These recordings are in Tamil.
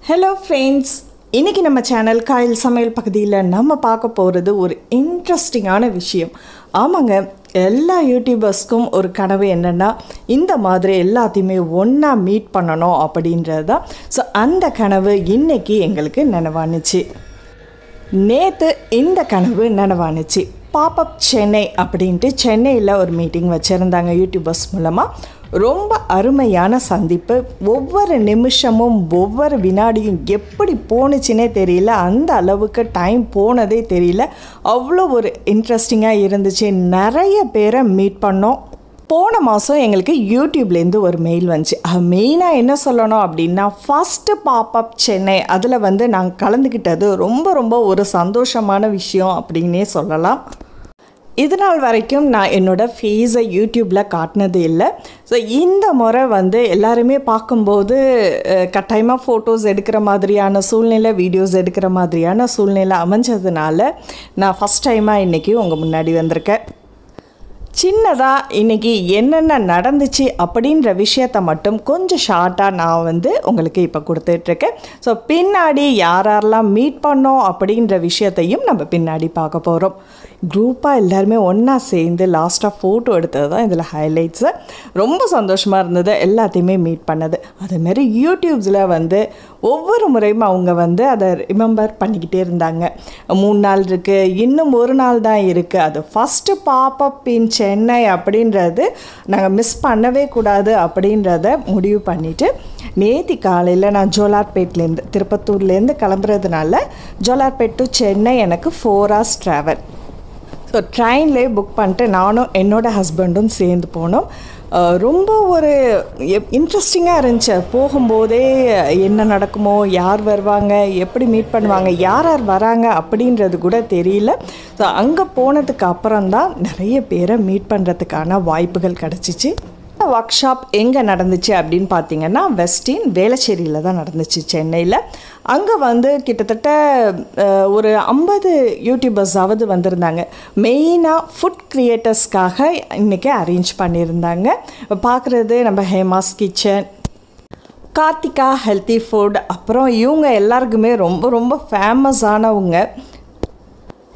Hello friends, இன்னைக்கு நம்ம சேனல் காயல் சமையல் பகுதியில் நம்ம பார்க்க போகிறது ஒரு இன்ட்ரெஸ்டிங்கான விஷயம். ஆமாங்க, எல்லா யூடியூபர்ஸ்க்கும் ஒரு கனவு என்னென்னா இந்த மாதிரி எல்லாத்தையுமே ஒன்றா மீட் பண்ணணும் அப்படின்றது தான். ஸோ அந்த கனவு இன்னைக்கு எங்களுக்கு நனவானுச்சு. நேற்று இந்த கனவு நனவானுச்சு. பாப்அப் சென்னை அப்படின்ட்டு சென்னையில் ஒரு மீட்டிங் வச்சுருந்தாங்க யூடியூபர்ஸ் மூலமாக. ரொம்ப அருமையான சந்திப்பு. ஒவ்வொரு நிமிஷமும் ஒவ்வொரு வினாடியும் எப்படி போணுச்சுன்னே தெரியல. அந்த அளவுக்கு டைம் போனதே தெரியல. அவ்வளோ ஒரு இன்ட்ரெஸ்டிங்காக இருந்துச்சு. நிறைய பேரை மீட் பண்ணோம். போன மாதம் எங்களுக்கு யூடியூப்லேருந்து ஒரு மெயில் வந்துச்சு. மெயினாக என்ன சொல்லணும் அப்படின்னா, ஃபஸ்ட்டு பாப்அப் சென்னை அதில் நாங்கள் கலந்துக்கிட்டது ரொம்ப ஒரு சந்தோஷமான விஷயம் அப்படின்னே சொல்லலாம். இது நாள் வரைக்கும் நான் என்னோடய ஃபேஸை யூடியூப்பில் காட்டினது இல்லை. ஸோ இந்த முறை எல்லாருமே பார்க்கும்போது கட்டாயமாக ஃபோட்டோஸ் எடுக்கிற மாதிரியான சூழ்நிலை, வீடியோஸ் எடுக்கிற மாதிரியான சூழ்நிலை அமைஞ்சதுனால நான் ஃபஸ்ட் டைமாக இன்றைக்கி உங்கள் முன்னாடி வந்திருக்கேன். சின்னதாக இன்றைக்கி என்னென்ன நடந்துச்சு அப்படின்ற விஷயத்தை மட்டும் கொஞ்சம் ஷார்ட்டாக நான் உங்களுக்கு இப்போ கொடுத்துட்ருக்கேன். ஸோ பின்னாடி யாரெல்லாம் மீட் பண்ணோம் அப்படின்ற விஷயத்தையும் நம்ம பின்னாடி பார்க்க போகிறோம். குரூப்பாக எல்லாருமே ஒன்றா சேர்ந்து லாஸ்ட்டாக ஃபோட்டோ எடுத்தது தான் இதில் ஹைலைட்ஸு. ரொம்ப சந்தோஷமாக இருந்தது எல்லாத்தையுமே மீட் பண்ணது. அதுமாரி யூடியூப்ஸில் ஒவ்வொரு முறையும் அவங்க அதை ரிமெம்பர் பண்ணிக்கிட்டே இருந்தாங்க. 3 நாள் இருக்குது, இன்னும் ஒரு நாள் தான் இருக்குது. அது ஃபஸ்ட்டு பாப்அப் இன் சென்னை அப்படின்றது நாங்கள் மிஸ் பண்ணவே கூடாது அப்படின்றத முடிவு பண்ணிவிட்டு நேற்று காலையில் நான் ஜோலார்பேட்லேருந்து திருப்பத்தூர்லேருந்து கிளம்புறதுனால ஜோலார்பேட் டு சென்னை எனக்கு 4 hours ட்ராவல். ஸோ ட்ரெயின்லேயே புக் பண்ணிட்டு நானும் என்னோடய ஹஸ்பண்டும் சேர்ந்து போனோம். ரொம்ப ஒரு இன்ட்ரெஸ்டிங்காக இருந்துச்சு. போகும்போதே என்ன நடக்குமோ, யார் வருவாங்க, எப்படி மீட் பண்ணுவாங்க, யார் வராங்க அப்படின்றது கூட தெரியல. ஸோ அங்கே போனதுக்கு அப்புறம்தான் நிறைய பேரை மீட் பண்ணுறதுக்கான வாய்ப்புகள் கிடச்சிச்சு. ஒர்க் ஷாப் எங்கே நடந்துச்சு அப்படின்னு பார்த்தீங்கன்னா, வெஸ்டின் வேளச்சேரியில் தான் நடந்துச்சு, சென்னையில். அங்கே கிட்டத்தட்ட ஒரு 50 யூடியூபர்ஸாவது வந்திருந்தாங்க. மெயினாக ஃபுட் க்ரியேட்டர்ஸ்க்காக இன்றைக்கி அரேஞ்ச் பண்ணியிருந்தாங்க. பார்க்குறது நம்ம Hema's kitchen, Karthika healthy food, அப்புறம் இவங்க எல்லாருக்குமே ரொம்ப ஃபேமஸானவங்க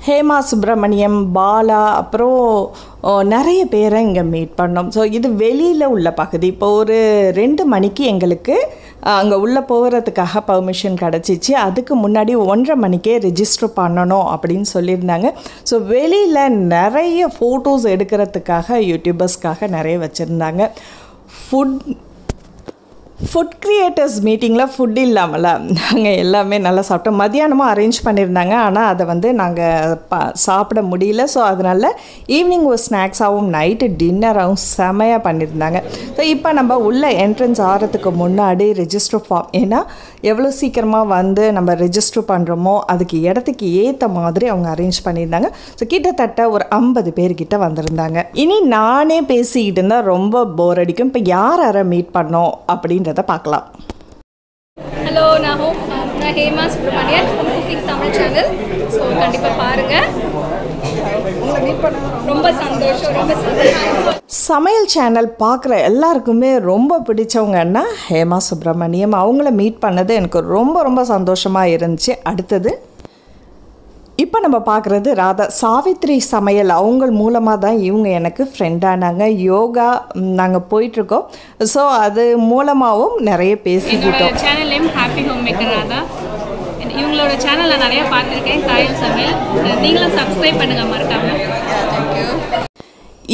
ஹேமா சுப்பிரமணியம், பாலா, அப்புறம் நிறைய பேரை இங்கே மீட் பண்ணோம். ஸோ இது வெளியில் உள்ள பகுதி. இப்போ ஒரு 2 மணிக்கு எங்களுக்கு அங்கே உள்ளே போகிறதுக்காக பர்மிஷன் கிடச்சிச்சு. அதுக்கு முன்னாடி 1:30 மணிக்கே ரெஜிஸ்டர் பண்ணணும் அப்படின்னு சொல்லியிருந்தாங்க. ஸோ வெளியில் நிறைய ஃபோட்டோஸ் எடுக்கிறதுக்காக யூடியூபர்ஸ்க்காக நிறைய வச்சுருந்தாங்க. ஃபுட் க்ரியேட்டர்ஸ் மீட்டிங்கில் ஃபுட் இல்லாமல நாங்கள் எல்லாமே நல்லா சாப்பிட்டோம். மத்தியானமும் அரேஞ்ச் பண்ணியிருந்தாங்க, ஆனால் அதை நாங்கள் சாப்பிட முடியல. ஸோ அதனால் ஈவினிங் ஒரு ஸ்நாக்ஸாகவும் நைட்டு டின்னராகவும் செமையாக பண்ணியிருந்தாங்க. ஸோ இப்போ நம்ம உள்ளே என்ட்ரன்ஸ் ஆகிறதுக்கு முன்னாடி ரெஜிஸ்டர் ஃபார்ம், ஏன்னா எவ்வளோ சீக்கிரமாக நம்ம ரெஜிஸ்டர் பண்ணுறோமோ அதுக்கு இடத்துக்கு ஏற்ற மாதிரி அவங்க அரேஞ்ச் பண்ணியிருந்தாங்க. ஸோ கிட்டத்தட்ட ஒரு 50 பேர்கிட்ட வந்திருந்தாங்க. இனி நானே பேசிக்கிட்டு இருந்தால் ரொம்ப போர் அடிக்கும். இப்போ யாரை மீட் பண்ணோம் அப்படின்னு பார்க்கலாம். ஹலோ, நான் Hema Subramanian, cooking Tamil channel. So கண்டிப்பாக பாருங்கள். ரொம்ப சந்தோஷம். சமையல் சேனல் பார்க்குற எல்லாருக்குமே ரொம்ப பிடிச்சவங்கன்னா ஹேமா சுப்பிரமணியம். அவங்கள மீட் பண்ணது எனக்கு ரொம்ப சந்தோஷமாக இருந்துச்சு. அடுத்தது இப்போ நம்ம பார்க்குறது ராதா சாவித்ரி சமையல். அவங்க மூலமாக தான் இவங்க எனக்கு ஃப்ரெண்டானாங்க. யோகா நாங்கள் போயிட்டுருக்கோம். ஸோ அது மூலமாகவும் நிறைய பேசிக்கிட்டோம். Channel name happy home maker Radha. இவங்களோட சேனல் நான் நிறையா பார்த்துருக்கேன், காயல் சமையல். நீங்களும் சப்ஸ்கிரைப் பண்ணுங்கள் மறக்காமல்.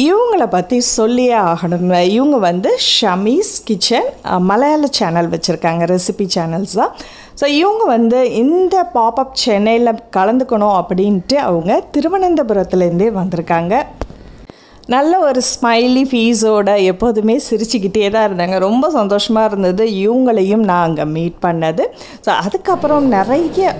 இவங்களை பற்றி சொல்லியே ஆகணுங்க. இவங்க ஷமீஸ் கிச்சன் மலையாள சேனல் வச்சுருக்காங்க, ரெசிபி சேனல்ஸ் தான். ஸோ இவங்க இந்த பாப்அப் சென்னையில் கலந்துக்கணும் அப்படின்ட்டு அவங்க திருவனந்தபுரத்துலேருந்தே வந்திருக்காங்க. நல்ல ஒரு ஸ்மைலி ஃபீஸோட எப்போதுமே சிரிச்சுக்கிட்டே தான் இருந்தாங்க. ரொம்ப சந்தோஷமாக இருந்தது இவங்களையும் நான் அங்கே மீட் பண்ணது. ஸோ அதுக்கப்புறம் நிறைய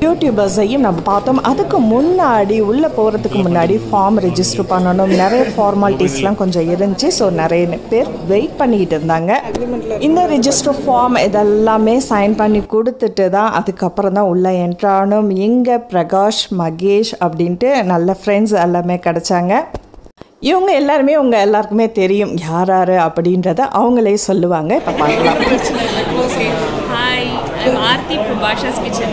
யூடியூபர்ஸையும் நம்ம பார்த்தோம். அதுக்கு முன்னாடி உள்ளே போகிறதுக்கு முன்னாடி ஃபார்ம் ரெஜிஸ்டர் பண்ணணும், நிறைய ஃபார்மாலிட்டிஸ்லாம் கொஞ்சம் இருந்துச்சு. ஸோ நிறைய பேர் வெயிட் பண்ணிக்கிட்டு இருந்தாங்க. இந்த ரெஜிஸ்டர் ஃபார்ம் இதெல்லாமே சைன் பண்ணி கொடுத்துட்டு தான் அதுக்கப்புறம் தான் உள்ளே என்ட்ரானோம். இங்கே பிரகாஷ், மகேஷ் அப்படின்ட்டு நல்ல ஃப்ரெண்ட்ஸ் எல்லாமே கிடச்சாங்க. இவங்க எல்லாருமே உங்கள் எல்லாருக்குமே தெரியும் யார் அப்படின்றத அவங்களே சொல்லுவாங்க. இப்போ பார்க்கலாம். Hi, I'm Aarti from Basha's Kitchen.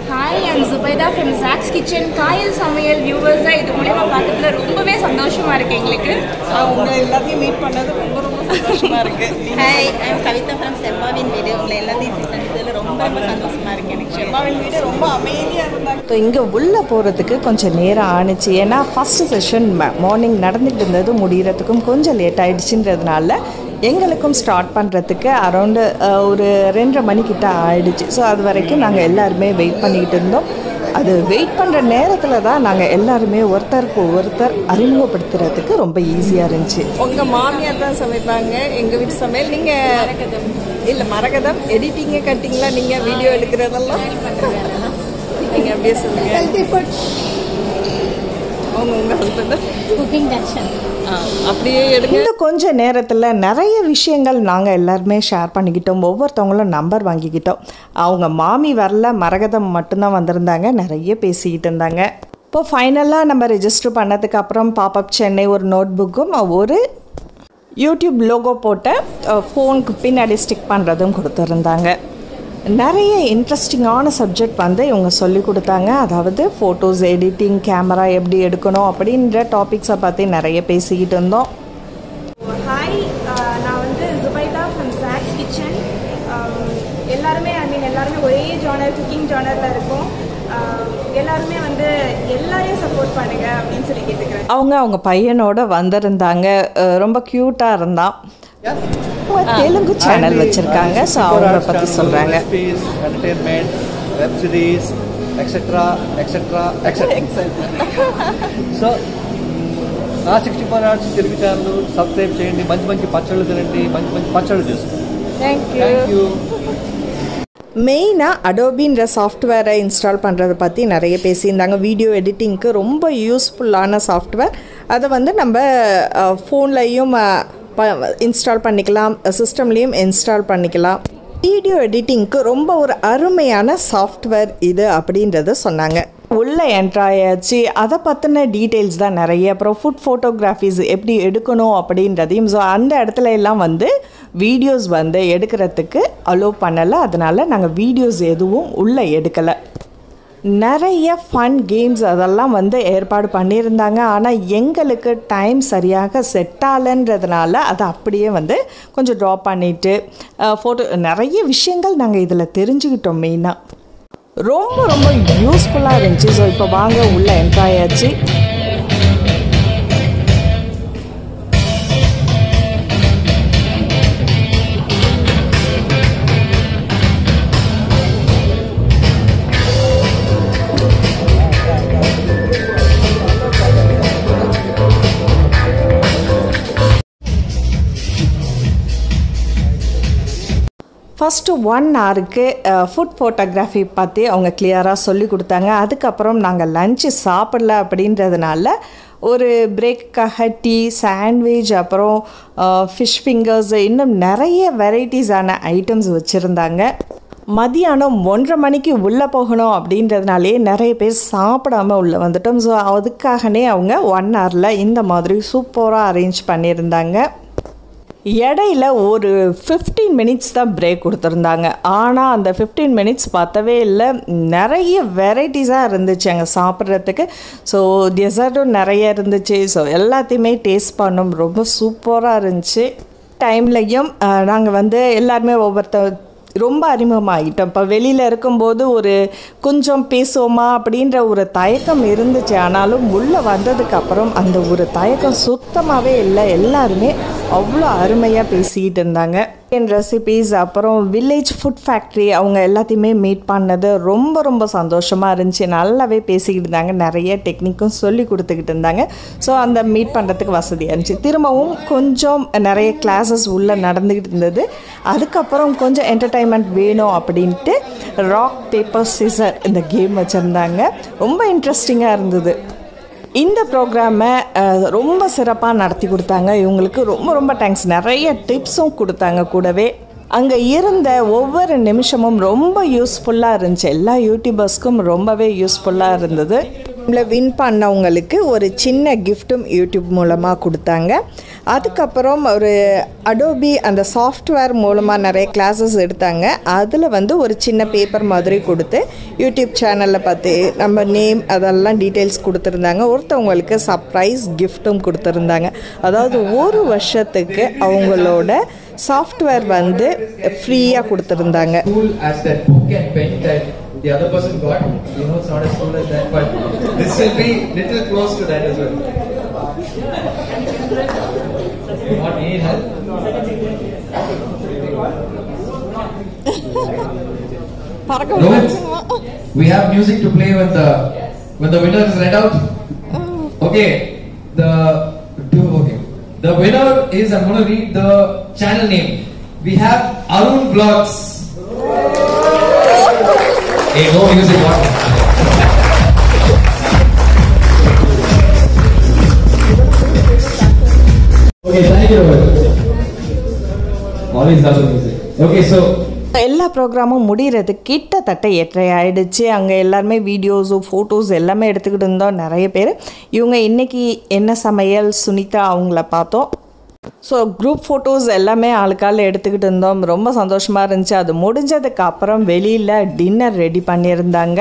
Hi, I'm Zubaida from Zach's Kitchen. Kayal Samayal viewers இது மூலமா பார்க்கறதுல ரொம்பவே சந்தோஷமா இருக்கு எங்களுக்கு. அவங்க எல்லாத்தையும் மீட் பண்ணது ரொம்ப ரொம்ப சந்தோஷமா இருக்கு. Hi, I'm Kavita from செம்பாவின் வீடு. உங்களை எல்லாத்தையும் சந்திச்சதுல ரொம்ப ரொம்ப சந்தோஷமா இருக்கு எனக்கு. செம்பாவின் வீடு ரொம்ப அமைதியா இருந்தாங்க. இங்கே உள்ளே போகிறதுக்கு கொஞ்சம் நேரம் ஆணுச்சு. ஏன்னா ஃபஸ்ட்டு செஷன் மார்னிங் நடந்துகிட்டு இருந்தது முடிகிறதுக்கும் கொஞ்சம் லேட் ஆகிடுச்சுன்றதுனால எங்களுக்கும் ஸ்டார்ட் பண்ணுறதுக்கு அரௌண்டு ஒரு 2:30 மணிக்கிட்ட ஆயிடுச்சு. ஸோ அது வரைக்கும் நாங்கள் எல்லாருமே வெயிட் பண்ணிக்கிட்டு இருந்தோம். அது வெயிட் பண்ணுற நேரத்தில் தான் நாங்கள் எல்லாருமே ஒருத்தருக்கு ஒருத்தர் அறிமுகப்படுத்துறதுக்கு ரொம்ப ஈஸியாக இருந்துச்சு. உங்கள் மாமியார் தான் சமைப்பாங்க. எங்கள் வீட்டு சமையல் நீங்கள் இல்லை மரகதம் எடிட்டிங்கு கட்டிங்களா நீங்கள் வீடியோ எடுக்கிறதெல்லாம் நீங்கள் அப்படியே சொல்லுங்கள். உங்கள் ஹஸ்பண்ட் குக்கிங் டென்ஷன் அப்படியே எடுங்க. கொஞ்ச நேரத்தில் நிறைய விஷயங்கள் நாங்கள் எல்லாருமே ஷேர் பண்ணிக்கிட்டோம். ஒவ்வொருத்தவங்களும் நம்பர் வாங்கிக்கிட்டோம். அவங்க மாமி வரல, மரகதம் மட்டும்தான் வந்திருந்தாங்க. நிறைய பேசிக்கிட்டு இருந்தாங்க. இப்போ ஃபைனலாக நம்ம ரெஜிஸ்டர் பண்ணதுக்கு அப்புறம் பாப்அப் சென்னை ஒரு நோட் புக்கும் ஒரு யூடியூப் லோகோ போட்ட ஃபோனுக்கு பின்னாடி ஸ்டிக் பண்ணுறதும் கொடுத்துருந்தாங்க. நிறைய இன்ட்ரெஸ்டிங்கான சப்ஜெக்ட் வந்து இவங்க சொல்லி கொடுத்தாங்க. அதாவது ஃபோட்டோஸ் எடிட்டிங், கேமரா எப்படி எடுக்கணும் அப்படின்ற டாபிக்ஸை பற்றி நிறைய பேசிக்கிட்டு இருந்தோம். ஹாய், நான் வந்து ஜுபைதா ஃப்ரம் Zach's Kitchen. எல்லாருமே எல்லாருமே ஒரே ஜானர், குக்கிங் ஜானரில் இருக்கோம். எல்லாருமே வந்து எல்லாரையும் சப்போர்ட் பண்ணுங்க அப்படின்னு சொல்லி கேட்டுக்கிறேன். அவங்க பையனோட வந்திருந்தாங்க. ரொம்ப க்யூட்டாக இருந்தான். தெலுங்கு சேனல் வச்சிருக்காங்க. ஸோ அவங்கள பற்றி சொல்கிறாங்க. Entertainment, web series etcetera etcetera etcetera. So నా 64 Arts తెలుగు ఛానల్ సబ్స్క్రైబ్ చేయండి. మంచి మంచి పచ్చళ్ళు తినండి, మంచి మంచి పచ్చళ్ళు చేసుకోండి. Thank you. மெயினாக அடோபின்ற சாஃப்ட்வேரை இன்ஸ்டால் பண்ணுறதை பற்றி நிறைய பேசியிருந்தாங்க. வீடியோ எடிட்டிங்க்கு ரொம்ப யூஸ்ஃபுல்லான சாஃப்ட்வேர். அதை வந்து நம்ம ஃபோன்லையும் இன்ஸ்டால் பண்ணிக்கலாம், சிஸ்டம்லேயும் இன்ஸ்டால் பண்ணிக்கலாம். வீடியோ எடிட்டிங்க்கு ரொம்ப ஒரு அருமையான சாஃப்ட்வேர் இது அப்படின்றத சொன்னாங்க. உள்ளே என்ட்ராயாச்சு. அதை பற்றின டீட்டெயில்ஸ் தான் நிறைய. அப்புறம் ஃபுட் ஃபோட்டோகிராஃபிஸ் எப்படி எடுக்கணும் அப்படின்றதையும். ஸோ அந்த இடத்துல எல்லாம் வந்து வீடியோஸ் வந்து எடுக்கிறதுக்கு அலோவ் பண்ணலை. அதனால் நாங்கள் வீடியோஸ் எதுவும் உள்ளே எடுக்கலை. நிறைய ஃபன் கேம்ஸ் அதெல்லாம் வந்து ஏற்பாடு பண்ணியிருந்தாங்க. ஆனால் எங்களுக்கு டைம் சரியாக செட் ஆகலைன்றதுனால அதை அப்படியே வந்து கொஞ்சம் ட்ராப் பண்ணிவிட்டு ஃபோட்டோ நிறைய விஷயங்கள் நாங்கள் இதில் தெரிஞ்சுக்கிட்டோம். மெயினாக ரொம்ப ரொம்ப யூஸ்ஃபுல்லாக இருந்துச்சு. ஸோ இப்போ வாங்க உள்ளே என்ட்ராயாச்சு. ஃபஸ்ட்டு 1 ஹவருக்கு ஃபுட் ஃபோட்டோகிராஃபி பற்றி அவங்க கிளியராக சொல்லி கொடுத்தாங்க. அதுக்கப்புறம் நாங்கள் லஞ்சு சாப்பிடல அப்படின்றதுனால ஒரு பிரேக்காக டீ, சாண்ட்விச், அப்புறம் ஃபிஷ் ஃபிங்கர்ஸ், இன்னும் நிறைய வெரைட்டிஸான ஐட்டம்ஸ் வச்சுருந்தாங்க. மதியானம் 1:30 மணிக்கு உள்ளே போகணும் அப்படின்றதுனாலே நிறைய பேர் சாப்பிடாமல் உள்ளே வந்துட்டோம். ஸோ அதுக்காகவே அவங்க 1 ஹவரில் இந்த மாதிரி சூப்பராக அரேஞ்ச் பண்ணியிருந்தாங்க. இடையில ஒரு 15 மினிட்ஸ் தான் பிரேக் கொடுத்துருந்தாங்க. ஆனால் அந்த 15 மினிட்ஸ் பத்தவே இல்லை. நிறைய வெரைட்டிஸாக இருந்துச்சு அங்கே சாப்பிட்றதுக்கு. ஸோ டெசர்ட்டும் நிறைய இருந்துச்சு. ஸோ எல்லாத்தையுமே டேஸ்ட் பண்ணோம். ரொம்ப சூப்பராக இருந்துச்சு. டைம்லையும் நாங்கள் வந்து எல்லாருமே ரொம்ப அறிமுகமாகிட்டோம். இப்போ வெளியில் இருக்கும்போது ஒரு கொஞ்சம் பேசுவோமா அப்படின்ற ஒரு தயக்கம் இருந்துச்சு. ஆனாலும் உள்ளே வந்ததுக்கப்புறம் அந்த ஒரு தயக்கம் சுத்தமாகவே இல்லை. எல்லாருமே அவ்வளோ அருமையாக பேசிக்கிட்டு இருந்தாங்க. ரெசிபீஸ், அப்புறம் வில்லேஜ் ஃபுட் ஃபேக்ட்ரி, அவங்க எல்லாத்தையுமே மீட் பண்ணது ரொம்ப ரொம்ப சந்தோஷமாக இருந்துச்சு. நல்லாவே பேசிக்கிட்டு இருந்தாங்க. நிறைய டெக்னிக்கும் சொல்லி கொடுத்துக்கிட்டு இருந்தாங்க. ஸோ அந்த மீட் பண்ணுறதுக்கு வசதியாக இருந்துச்சு. திரும்பவும் கொஞ்சம் நிறைய கிளாஸஸ் உள்ளே நடந்துக்கிட்டு இருந்தது. அதுக்கப்புறம் கொஞ்சம் என்டர்டைன்மெண்ட் வேணும் அப்படின்ட்டு ராக் பேப்பர் சிசர் இந்த கேம் வச்சுருந்தாங்க. ரொம்ப இன்ட்ரெஸ்டிங்காக இருந்தது. இந்த ப்ரோக்ராமை ரொம்ப சிறப்பாக நடத்தி கொடுத்தாங்க. இவங்களுக்கு ரொம்ப ரொம்ப தேங்க்ஸ். நிறைய டிப்ஸும் கொடுத்தாங்க கூடவே. அங்கே இருந்த ஒவ்வொரு நிமிஷமும் ரொம்ப யூஸ்ஃபுல்லாக இருந்துச்சு. எல்லா யூடியூபர்ஸ்க்கும் ரொம்பவே யூஸ்ஃபுல்லாக இருந்தது. வின் பண்ணவங்களுக்கு ஒரு சின்ன கிஃப்ட்டும் யூடியூப் மூலமாக கொடுத்தாங்க. அதுக்கப்புறம் ஒரு அடோபி அந்த சாஃப்ட்வேர் மூலமாக நிறைய கிளாஸஸ் எடுத்தாங்க. அதில் வந்து ஒரு சின்ன பேப்பர் மாதிரி கொடுத்து யூடியூப் சேனலில் பார்த்து நம்ம நேம் அதெல்லாம் டீட்டெயில்ஸ் கொடுத்துருந்தாங்க. ஒருத்தவங்களுக்கு சர்ப்ரைஸ் கிஃப்ட்டும் கொடுத்துருந்தாங்க. அதாவது ஒரு வருஷத்துக்கு அவங்களோட சாஃப்ட்வேர் வந்து ஃப்ரீயாக கொடுத்துருந்தாங்க. The other person got, it's not as cool as that, but this will be little close to that as well. You want any help? No, we have music to play when the winner is read out. Okay, the winner is, I'm going to read the channel name. We have Arun Vlogs. Hey, no music, what? Okay, thank you. Always love the music. Okay, so எல்லா ப்ரோக்ராமும் முடிகிறது கிட்டத்தட்ட 8:30 ஆகிடுச்சு. அங்கே எல்லாருமே வீடியோஸும் ஃபோட்டோஸ் எல்லாமே எடுத்துக்கிட்டு இருந்தோம் நிறைய பேர். இவங்க இன்றைக்கி என்ன சமையல் சுனிதா அவங்கள பார்த்தோம். ஸோ குரூப் ஃபோட்டோஸ் எல்லாமே ஆளுக்கால் எடுத்துக்கிட்டு இருந்தோம். ரொம்ப சந்தோஷமாக இருந்துச்சு. அது முடிஞ்சதுக்கு அப்புறம் வெளியில் டின்னர் ரெடி பண்ணியிருந்தாங்க.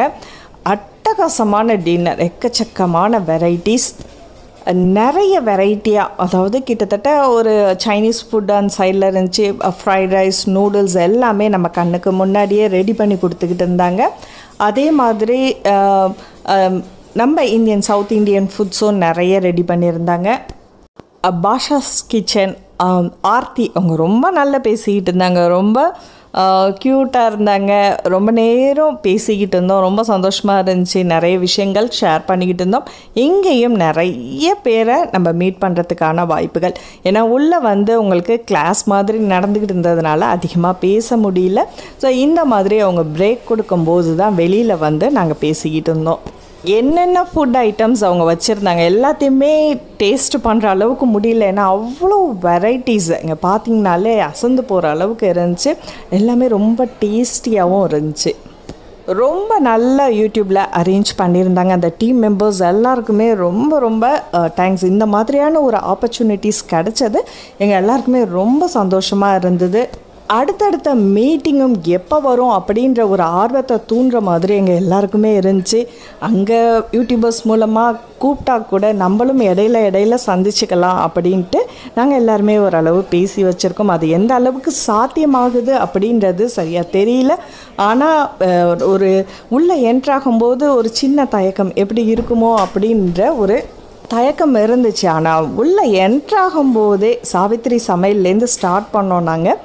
அட்டகாசமான டின்னர், எக்கச்சக்கமான வெரைட்டிஸ், நிறைய வெரைட்டியாக, அதாவது கிட்டத்தட்ட ஒரு சைனீஸ் ஃபுட் அந்த சைடில் இருந்துச்சு. ஃப்ரைட் ரைஸ், நூடுல்ஸ் எல்லாமே நம்ம கண்ணுக்கு முன்னாடியே ரெடி பண்ணி கொடுத்துக்கிட்டு இருந்தாங்க. அதே மாதிரி நம்ம இந்தியன் சவுத் இந்தியன் ஃபுட்ஸும் நிறைய ரெடி பண்ணியிருந்தாங்க. பாஷாஸ் கிச்சன் ஆர்த்தி அவங்க ரொம்ப நல்லா பேசிக்கிட்டு இருந்தாங்க. ரொம்ப க்யூட்டாக இருந்தாங்க. ரொம்ப நேரம் பேசிக்கிட்டு இருந்தோம். ரொம்ப சந்தோஷமாக இருந்துச்சு. நிறைய விஷயங்கள் ஷேர் பண்ணிக்கிட்டு இருந்தோம். இங்கேயும் நிறைய பேரை நம்ம மீட் பண்ணுறதுக்கான வாய்ப்புகள், ஏன்னா உள்ளே வந்து உங்களுக்கு கிளாஸ் மாதிரி நடந்துக்கிட்டு இருந்ததுனால அதிகமாக பேச முடியல. ஸோ இந்த மாதிரி அவங்க பிரேக் கொடுக்கும்போது தான் வெளியில் வந்து நாங்கள் பேசிக்கிட்டு இருந்தோம். என்னென்ன ஃபுட் ஐட்டம்ஸ் அவங்க வச்சுருந்தாங்க எல்லாத்தையுமே டேஸ்ட் பண்ணுற அளவுக்கு முடியல. ஏன்னா அவ்வளோ வெரைட்டிஸ் இங்கே பார்த்திங்கனாலே அசந்து போகிற அளவுக்கு இருந்துச்சு. எல்லாமே ரொம்ப டேஸ்டியாகவும் இருந்துச்சு. ரொம்ப நல்லா யூடியூப்பில் அரேஞ்ச் பண்ணியிருந்தாங்க. அந்த டீம் மெம்பர்ஸ் எல்லாருக்குமே ரொம்ப ரொம்ப தேங்க்ஸ். இந்த மாதிரியான ஒரு ஆப்பர்ச்சுனிட்டிஸ் கிடச்சது எங்கள் எல்லாருக்குமே ரொம்ப சந்தோஷமாக இருந்தது. அடுத்தடுத்த மீட்டிங்கும் எப்போ வரும் அப்படின்ற ஒரு ஆர்வத்தை தூண்டுற மாதிரி எங்கள் எல்லாருக்குமே இருந்துச்சு. அங்கே யூடியூபர்ஸ் மூலமாக கூப்பிட்டா கூட நம்மளும் இடையில சந்திச்சுக்கலாம் அப்படின்ட்டு நாங்கள் எல்லாருமே ஓரளவு பேசி வச்சுருக்கோம். அது எந்த அளவுக்கு சாத்தியமாகுது அப்படின்றது சரியாக தெரியல. ஆனால் ஒரு உள்ளே என்ட்ராகும்போது ஒரு சின்ன தயக்கம் எப்படி இருக்குமோ அப்படின்ற ஒரு தயக்கம் இருந்துச்சு. ஆனால் உள்ளே என்ட்ராகும்போதே சாவித்திரி சமையல்லேருந்து ஸ்டார்ட் பண்ணோம் நாங்கள்.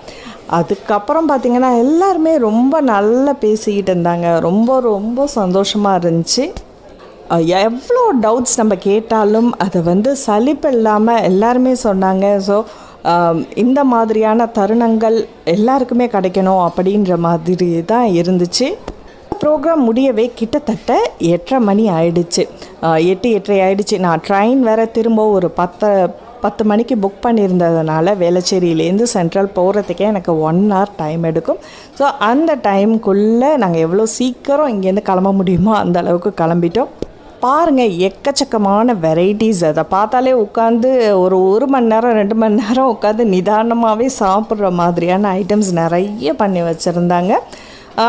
அதுக்கப்புறம் பார்த்திங்கன்னா எல்லாருமே ரொம்ப நல்லா பேசிக்கிட்டு இருந்தாங்க. ரொம்ப ரொம்ப சந்தோஷமாக இருந்துச்சு. எவ்வளோ டவுட்ஸ் நம்ம கேட்டாலும் அதை வந்து சலிப்பு இல்லாமல் எல்லாருமே சொன்னாங்க. ஸோ இந்த மாதிரியான தருணங்கள் எல்லாருக்குமே கிடைக்கணும் அப்படின்ற மாதிரி தான் இருந்துச்சு. ப்ரோக்ராம் முடியவே கிட்டத்தட்ட 8:30 மணி ஆயிடுச்சு. 8:30 ஆயிடுச்சு. நான் ட்ரெயின் வேறு திரும்ப ஒரு 10 மணிக்கு புக் பண்ணியிருந்ததுனால வேளச்சேரியிலேருந்து சென்ட்ரல் போகிறதுக்கே எனக்கு 1 hour டைம் எடுக்கும். ஸோ அந்த டைமுக்குள்ளே நாங்கள் எவ்வளோ சீக்கிரம் இங்கேருந்து கிளம்ப முடியுமோ அந்த அளவுக்கு கிளம்பிட்டோம். பாருங்கள், எக்கச்சக்கமான வெரைட்டிஸ். அதை பார்த்தாலே உட்காந்து ஒரு மணி நேரம் 2 மணி நேரம் உட்காந்து நிதானமாகவே சாப்பிட்ற மாதிரியான ஐட்டம்ஸ் நிறைய பண்ணி வச்சுருந்தாங்க.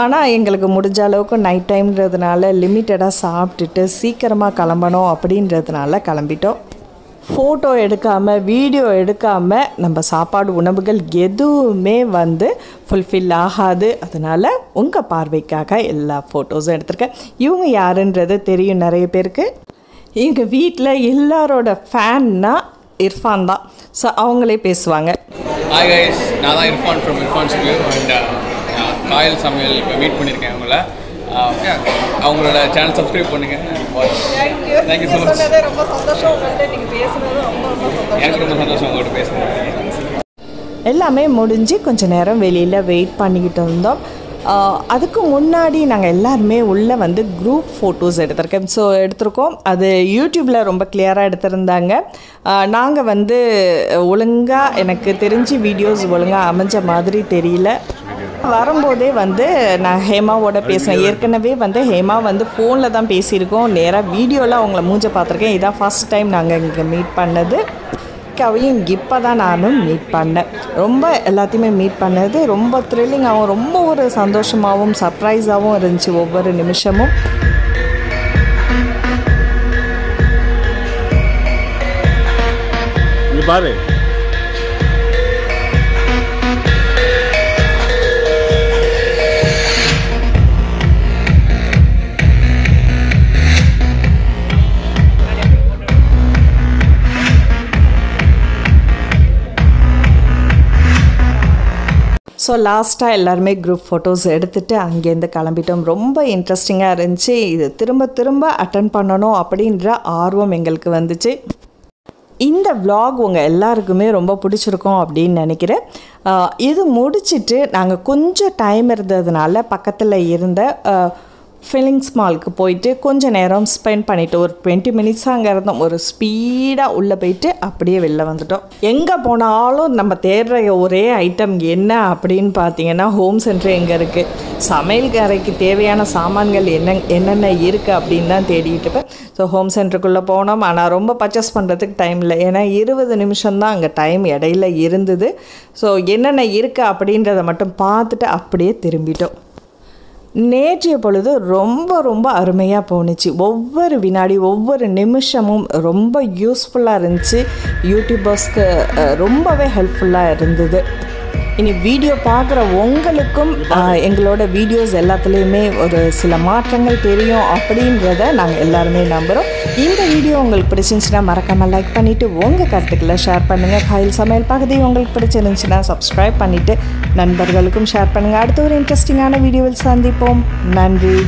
ஆனால் எங்களுக்கு முடிஞ்ச அளவுக்கு நைட் டைம்ன்றதுனால லிமிட்டடாக சாப்பிட்டுட்டு சீக்கிரமாக கிளம்பணும் அப்படின்றதுனால கிளம்பிட்டோம். ஃபோட்டோ எடுக்காமல் வீடியோ எடுக்காமல் நம்ம சாப்பாடு உணவுகள் எதுவுமே வந்து ஃபுல்ஃபில் ஆகாது. அதனால் உங்கள் பார்வைக்காக எல்லா ஃபோட்டோஸும் எடுத்திருக்கேன். இவங்க யாருன்றது தெரியும் நிறைய பேருக்கு. எங்கள் வீட்டில் எல்லாரோட ஃபேன்னா இர்ஃபான் தான். ஸோ அவங்களே பேசுவாங்க. ஹாய் கைஸ், நான் தான் Irfan from Irfan's view. And Kayal சமையல் இப்போ மீட் பண்ணியிருக்கேன் அவங்கள. அவங்களோட சேனல் சப்ஸ்கிரைப் பண்ணுங்க. Thank you so much. ரொம்ப சந்தோஷம் உங்கள்கிட்ட நீங்கள் பேசுகிறது. எனக்கு ரொம்ப சந்தோஷம் உங்கள்கிட்ட பேசுகிறேன். எல்லாமே முடிஞ்சு கொஞ்சம் நேரம் வெளியில் வெயிட் பண்ணிக்கிட்டு இருந்தோம். அதுக்கு முன்னாடி நாங்கள் எல்லாருமே உள்ளே வந்து குரூப் ஃபோட்டோஸ் எடுத்திருக்கோம். அது யூடியூப்பில் ரொம்ப கிளியராக எடுத்திருந்தாங்க. நாங்கள் வந்து ஒழுங்காக எனக்கு தெரிஞ்சு வீடியோஸ் ஒழுங்காக அமைஞ்ச மாதிரி தெரியல. வரும்போதே வந்து நான் ஹேமாவோட பேசினேன். ஏற்கனவே வந்து ஹேமா வந்து ஃபோனில் தான் பேசியிருக்கோம். நேராக வீடியோவில் அவங்கள மூஞ்ச பார்த்துருக்கேன். இதான் ஃபஸ்ட் டைம் நாங்கள் இங்கே மீட் பண்ணது. அவையும் இப்போ தான் நானும் மீட் பண்ணேன். ரொம்ப எல்லாத்தையுமே மீட் பண்ணது ரொம்ப த்ரில்லிங்காகவும் ரொம்ப ஒரு சந்தோஷமாகவும் சர்ப்ரைஸாகவும் இருந்துச்சு ஒவ்வொரு நிமிஷமும். பாரு ஸோ லாஸ்ட்டாக எல்லாருமே குரூப் ஃபோட்டோஸ் எடுத்துகிட்டு அங்கேருந்து கிளம்பிட்டோம். ரொம்ப இன்ட்ரெஸ்டிங்காக இருந்துச்சு. இது திரும்ப திரும்ப அட்டன் பண்ணணும் அப்படின்ற ஆர்வம் எங்களுக்கு வந்துச்சு. இந்த vlog உங்கள் எல்லாருக்குமே ரொம்ப பிடிச்சிருக்கும் அப்படின்னு நினைக்கிறேன். இது முடிச்சுட்டு நாங்கள் கொஞ்சம் டைம் இருந்ததுனால பக்கத்தில் இருந்த ஃபீலிங்ஸ் மாலுக்கு போயிட்டு கொஞ்சம் நேரம் ஸ்பெண்ட் பண்ணிவிட்டு ஒரு 20 மினிட்ஸ் அங்கே இருந்தோம். ஒரு ஸ்பீடாக உள்ளே போயிட்டு அப்படியே வெளில வந்துட்டோம். எங்கே போனாலும் நம்ம தேடுற ஒரே ஐட்டம் என்ன அப்படின்னு பார்த்தீங்கன்னா ஹோம் சென்டர் எங்கே இருக்குது, சமையல் அறைக்கு தேவையான சாமான்கள் என்னென்ன இருக்குது அப்படின்னு தான் தேடிட்டு இருப்பேன். ஸோ ஹோம் சென்டருக்குள்ளே போனோம். ஆனால் ரொம்ப பர்ச்சேஸ் பண்ணுறதுக்கு டைம் இல்லை. ஏன்னா 20 நிமிஷம்தான் அங்கே டைம் இடையில இருந்தது. ஸோ என்னென்ன இருக்குது அப்படின்றத மட்டும் பார்த்துட்டு அப்படியே திரும்பிட்டோம். நேற்றைய பொழுது ரொம்ப ரொம்ப அருமையாக போணுச்சு. ஒவ்வொரு வினாடி ஒவ்வொரு நிமிஷமும் ரொம்ப யூஸ்ஃபுல்லாக இருந்துச்சு. யூடியூபர்ஸ்க்கு ரொம்பவே ஹெல்ப்ஃபுல்லாக இருந்தது. இனி வீடியோ பார்க்குற உங்களுக்கும் எங்களோட வீடியோஸ் எல்லாத்துலேயுமே ஒரு சில மாற்றங்கள் தெரியும் அப்படின்றத நாங்கள் எல்லாருமே நம்புகிறோம். இந்த வீடியோ உங்களுக்கு பிடிச்சிருந்துச்சுன்னா மறக்காமல் லைக் பண்ணிவிட்டு உங்கள் கருத்துக்களை ஷேர் பண்ணுங்கள். காயல் சமையல் பகுதி உங்களுக்கு பிடிச்சிருந்துச்சுன்னா சப்ஸ்கிரைப் பண்ணிவிட்டு நண்பர்களுக்கும் ஷேர் பண்ணுங்கள். அடுத்த ஒரு இன்ட்ரெஸ்டிங்கான வீடியோவில் சந்திப்போம். நன்றி.